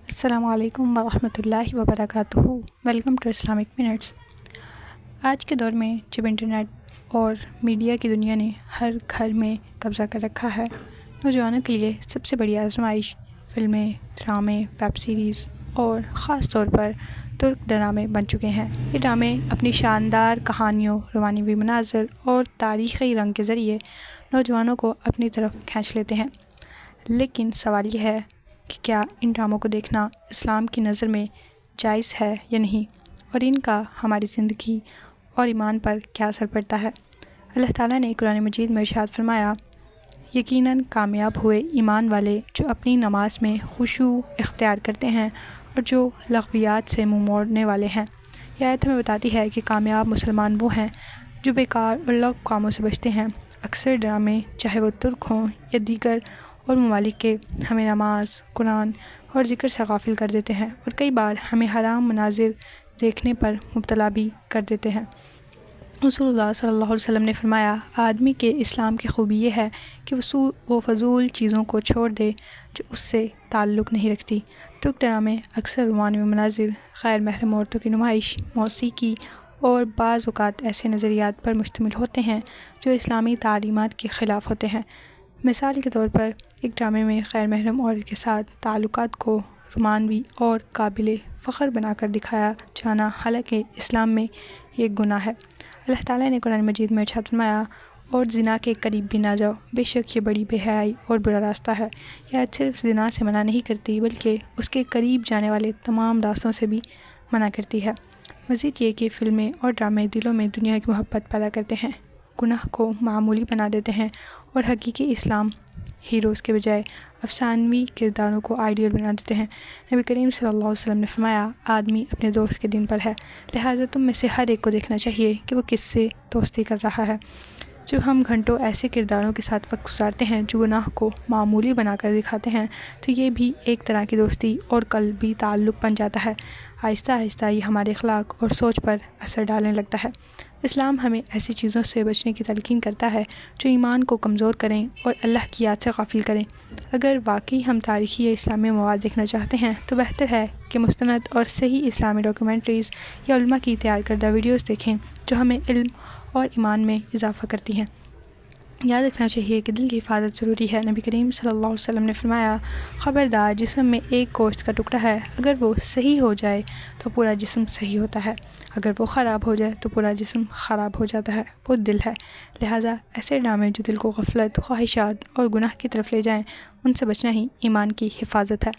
السلام علیکم ورحمۃ اللہ وبرکاتہ۔ Welcome to Islamic mints. آج کے دور میں جب انٹرنیٹ اور میڈیا کی دنیا نے ہر گھر میں قبضہ کر رکھا ہے، نوجوانوں کے لیے سب سے بڑی آزمائش فلمیں، ڈرامے، ویب سیریز اور خاص طور پر ترک ڈرامے بن چکے ہیں۔ یہ ڈرامے اپنی شاندار کہانیوں، رومانوی مناظر اور تاریخی رنگ کے ذریعے نوجوانوں کو اپنی طرف کھینچ لیتے ہیں۔ لیکن سوال یہ ہے کہ کیا ان ڈراموں کو دیکھنا اسلام کی نظر میں جائز ہے یا نہیں، اور ان کا ہماری زندگی اور ایمان پر کیا اثر پڑتا ہے۔ اللہ تعالیٰ نے قرآن مجید میں ارشاد فرمایا، یقیناً کامیاب ہوئے ایمان والے جو اپنی نماز میں خشوع اختیار کرتے ہیں اور جو لغویات سے منہ موڑنے والے ہیں۔ یہ آیت ہمیں بتاتی ہے کہ کامیاب مسلمان وہ ہیں جو بیکار اور لغو کاموں سے بچتے ہیں۔ اکثر ڈرامے، چاہے وہ ترک ہوں یا دیگر اور ممالک کے، ہمیں نماز، قرآن اور ذکر سے غافل کر دیتے ہیں اور کئی بار ہمیں حرام مناظر دیکھنے پر مبتلا بھی کر دیتے ہیں۔ رسول اللہ صلی اللہ علیہ وسلم نے فرمایا، آدمی کے اسلام کی خوبی یہ ہے کہ وہ فضول چیزوں کو چھوڑ دے جو اس سے تعلق نہیں رکھتی۔ ترک ڈرامے اکثر رومانوی مناظر، غیر محرم عورتوں کی نمائش، موسیقی اور بعض اوقات ایسے نظریات پر مشتمل ہوتے ہیں جو اسلامی تعلیمات کے خلاف ہوتے ہیں۔ مثال کے طور پر ایک ڈرامے میں غیر محرم عورت کے ساتھ تعلقات کو رومانوی اور قابل فخر بنا کر دکھایا جانا، حالانکہ اسلام میں یہ گناہ ہے۔ اللہ تعالیٰ نے قرآن مجید میں ارشاد فرمایا، اور زنا کے قریب بھی نہ جاؤ، بے شک یہ بڑی بے حیائی اور برا راستہ ہے۔ یہ آیت صرف زنا سے منع نہیں کرتی بلکہ اس کے قریب جانے والے تمام راستوں سے بھی منع کرتی ہے۔ مزید یہ کہ فلمیں اور ڈرامے دلوں میں دنیا کی محبت پیدا کرتے ہیں، گناہ کو معمولی بنا دیتے ہیں اور حقیقی اسلام ہیروز کے بجائے افسانوی کرداروں کو آئیڈیل بنا دیتے ہیں۔ نبی کریم صلی اللہ علیہ وسلم نے فرمایا، آدمی اپنے دوست کے دین پر ہے، لہٰذا تم میں سے ہر ایک کو دیکھنا چاہیے کہ وہ کس سے دوستی کر رہا ہے۔ جب ہم گھنٹوں ایسے کرداروں کے ساتھ وقت گزارتے ہیں جو گناہ کو معمولی بنا کر دکھاتے ہیں تو یہ بھی ایک طرح کی دوستی اور قلبی تعلق بن جاتا ہے۔ آہستہ آہستہ یہ ہمارے اخلاق اور سوچ پر اثر ڈالنے لگتا ہے۔ اسلام ہمیں ایسی چیزوں سے بچنے کی تلقین کرتا ہے جو ایمان کو کمزور کریں اور اللہ کی یاد سے غافل کریں۔ اگر واقعی ہم تاریخی یا اسلامی مواد دیکھنا چاہتے ہیں تو بہتر ہے کہ مستند اور صحیح اسلامی ڈاکیومنٹریز یا علماء کی تیار کردہ ویڈیوز دیکھیں جو ہمیں علم اور ایمان میں اضافہ کرتی ہیں۔ یاد رکھنا چاہیے کہ دل کی حفاظت ضروری ہے۔ نبی کریم صلی اللہ علیہ وسلم نے فرمایا، خبردار، جسم میں ایک گوشت کا ٹکڑا ہے، اگر وہ صحیح ہو جائے تو پورا جسم صحیح ہوتا ہے، اگر وہ خراب ہو جائے تو پورا جسم خراب ہو جاتا ہے، وہ دل ہے۔ لہٰذا ایسے ڈرامے جو دل کو غفلت، خواہشات اور گناہ کی طرف لے جائیں، ان سے بچنا ہی ایمان کی حفاظت ہے۔